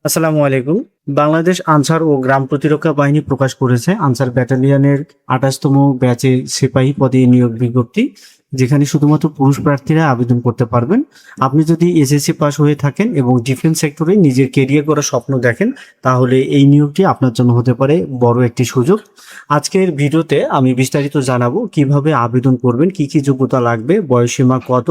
আসসালামু আলাইকুম। বাংলাদেশ আনসার ও গ্রাম প্রতিরক্ষা বাহিনী প্রকাশ করেছে আনসার ব্যাটালিয়নের ২৮তম ব্যাচে সিপাহী পদে নিয়োগ বিজ্ঞপ্তি, যেখানে শুধুমাত্র পুরুষ প্রার্থীরা আবেদন করতে পারবেন। আপনি যদি এসএসসি পাস হয়ে থাকেন এবং ডিফেন্স সেক্টরে নিজের কেরিয়ার করার স্বপ্ন দেখেন, তাহলে এই নিয়োগটি আপনার জন্য হতে পারে বড় একটি সুযোগ। আজকের ভিডিওতে আমি বিস্তারিত জানাবো কিভাবে আবেদন করবেন, কি কি যোগ্যতা লাগবে, বয়সসীমা কত,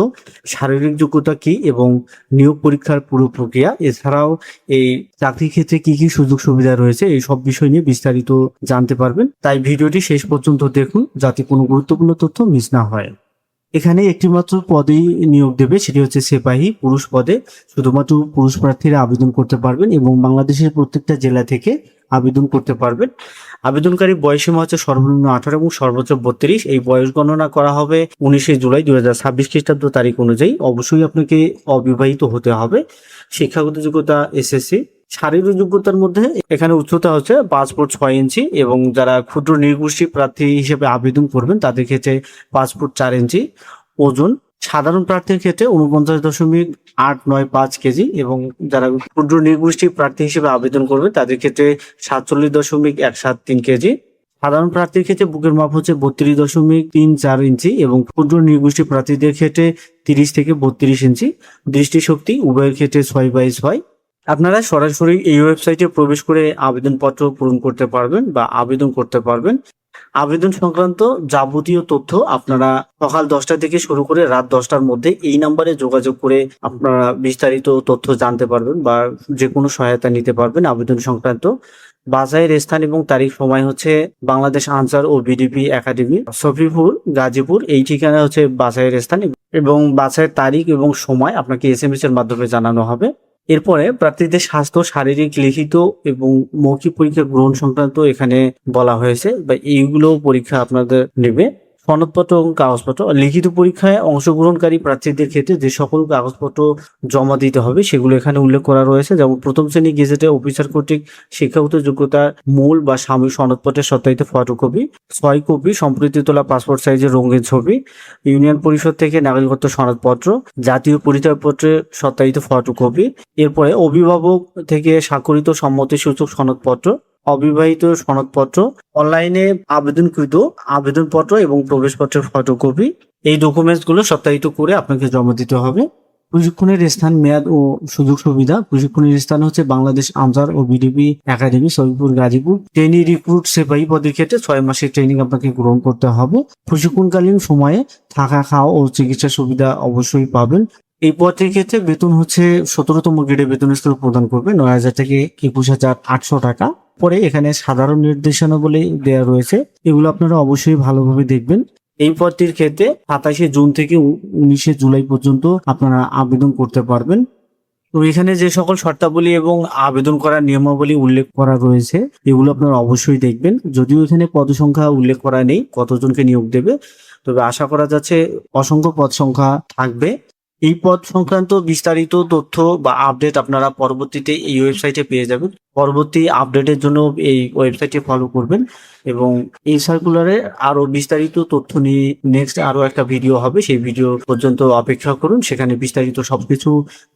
শারীরিক যোগ্যতা কি এবং নিয়োগ পরীক্ষার পুরো প্রক্রিয়া, এছাড়াও এই চাকরির ক্ষেত্রে কি কি সুযোগ সুবিধা রয়েছে, এই সব বিষয় নিয়ে বিস্তারিত জানতে পারবেন। তাই ভিডিওটি শেষ পর্যন্ত দেখুন যাতে কোনো গুরুত্বপূর্ণ তথ্য মিস না হয়। এখানে একটিমাত্র পদেই নিয়োগ দেবে, সেটি হচ্ছে সিপাহী পুরুষ পদে। শুধুমাত্র পুরুষ প্রার্থীরা আবেদন করতে পারবেন এবং বাংলাদেশের প্রত্যেকটা জেলা থেকে আবেদন করতে পারবেন। আবেদনকারী বয়সসীমা হচ্ছে সর্বনিম্ন 18 এবং সর্বোচ্চ 32। এই বয়স গণনা করা হবে 19শে জুলাই 2026 খ্রিস্টাব্দ তারিখ অনুযায়ী। অবশ্যই আপনাকে অবিবাহিত হতে হবে। শিক্ষাগত যোগ্যতা এসএসসি। শারীরিক যোগ্যতার মধ্যে এখানে উচ্চতা হচ্ছে 5 ফুট 6 ইঞ্চি এবং যারা ক্ষুদ্র নৃগোষ্ঠী প্রার্থী হিসেবে আবেদন করবেন তাদের ক্ষেত্রে 5 ফুট 4 ইঞ্চি ওজন। সাধারণ প্রার্থীর ক্ষেত্রে 49.895 কেজি এবং যারা ক্ষুদ্র নৃগোষ্ঠী প্রার্থী হিসেবে আবেদন করবে তাদের ক্ষেত্রে 47.173 কেজি। সাধারণ প্রার্থীর ক্ষেত্রে বুকের মাপ হচ্ছে 32.34 ইঞ্চি এবং ক্ষুদ্র নৃগোষ্ঠী প্রার্থীদের ক্ষেত্রে 30 থেকে 32 ইঞ্চি। দৃষ্টিশক্তি উভয়ের ক্ষেত্রে 6/6। আপনারা সরাসরি এই ওয়েবসাইটে প্রবেশ করে আবেদনপত্র পূরণ করতে পারবেন বা আবেদন করতে পারবেন। আবেদন সংক্রান্ত যাবতীয় তথ্য আপনারা সকাল 10টা থেকে শুরু করে রাত 10টার মধ্যে এই নাম্বারে যোগাযোগ করে আপনারা বিস্তারিত তথ্য জানতে পারবেন বা যে কোনো সহায়তা নিতে পারবেন আবেদন সংক্রান্ত। বাছাইয়ের স্থান এবং তারিখ সময় হচ্ছে বাংলাদেশ আনসার ও বিডিপি একাডেমি, সফিপুর, গাজীপুর। এই ঠিকানা হচ্ছে বাছাইয়ের স্থান এবং বাছাইয়ের তারিখ এবং সময় আপনাকে এসএমএস এর মাধ্যমে জানানো হবে। এরপরে প্রার্থীদের স্বাস্থ্য, শারীরিক, লিখিত এবং মৌখিক পরীক্ষা গ্রহণ সংক্রান্ত এখানে বলা হয়েছে বা এইগুলো পরীক্ষা আপনাদের নেবে। সনদপত্র এবং কাগজপত্র। লিখিত পরীক্ষায় অংশগ্রহণকারী প্রার্থীদের ক্ষেত্রে যে সকল কাগজপত্র জমা দিতে হবে সেগুলো এখানে উল্লেখ করা রয়েছে, যেমন প্রথম শ্রেণী গেজেটে অফিসার কর্তৃক শিক্ষাগত যোগ্যতার মূল বা সাময়িক সনদপত্রের সত্যায়িত ফটোকপি, 6 কপি সম্প্রতি তোলা পাসপোর্ট সাইজের রঙিন ছবি, ইউনিয়ন পরিষদ থেকে নাগরিকত্ব সনদপত্র, জাতীয় পরিচয়পত্রের সত্যায়িত ফটোকপি। এরপরে অভিভাবক থেকে স্বাক্ষরিত সম্মতিসূচক সনদপত্র, অবিবাহিত সনদপত্র, অনলাইনে আবেদনকৃত আবেদনপত্র এবং প্রবেশপত্রের ফটোকপি। এই ডকুমেন্টসগুলো সত্যায়িত করে আপনাকে জমা দিতে হবে। প্রশিক্ষণের স্থান, মেয়াদ ও সুযোগ সুবিধা। প্রশিক্ষণের স্থান হচ্ছে বাংলাদেশ আনসার ও VDP academy, Shafipur, Gazipur. Trainee recruit সিপাহী পদের ক্ষেত্রে 6 মাসের ট্রেনিং আপনাকে গ্রহণ করতে হবে। প্রশিক্ষণকালীন সময়ে থাকা, খাওয়া ও চিকিৎসা সুবিধা অবশ্যই পাবেন। এই পদের ক্ষেত্রে বেতন হচ্ছে 17তম গ্রেডে বেতন স্কেল প্রদান করবে 9,000 থেকে 21,800 টাকা। পরে এখানে সাধারণ নির্দেশনাবলী দেওয়া রয়েছে, এগুলো আপনারা অবশ্যই ভালোভাবে দেখবেন। এই পদটির ক্ষেত্রে 27শে জুন থেকে 19শে জুলাই পর্যন্ত আপনারা আবেদন করতে পারবেন। তো এখানে যে সকল শর্তাবলী এবং আবেদন করার নিয়মাবলী উল্লেখ করা রয়েছে এগুলো আপনারা অবশ্যই দেখবেন। যদিও এখানে পদ সংখ্যা উল্লেখ করা নেই কতজনকে নিয়োগ দেবে, তবে আশা করা যাচ্ছে অসংখ্য পদ সংখ্যা থাকবে। এই পদ সংক্রান্ত বিস্তারিত তথ্য বা আপডেট আপনারা পরবর্তীতে এই ওয়েবসাইটে পেয়ে যাবেন। পরবর্তী আপডেটের জন্য এই ওয়েবসাইটে ফলো করবেন এবং এই সার্কুলারে আরো বিস্তারিত তথ্য নিয়ে নেক্সট আরো একটা ভিডিও হবে, সেই ভিডিও পর্যন্ত অপেক্ষা করুন, সেখানে বিস্তারিত সবকিছু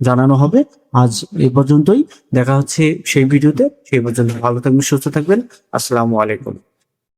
জানানো হবে। আজ এই পর্যন্তই, দেখা হচ্ছে সেই ভিডিওতে। সেই পর্যন্ত ভালো থাকবেন, সুস্থ থাকবেন। আসসালামু আলাইকুম।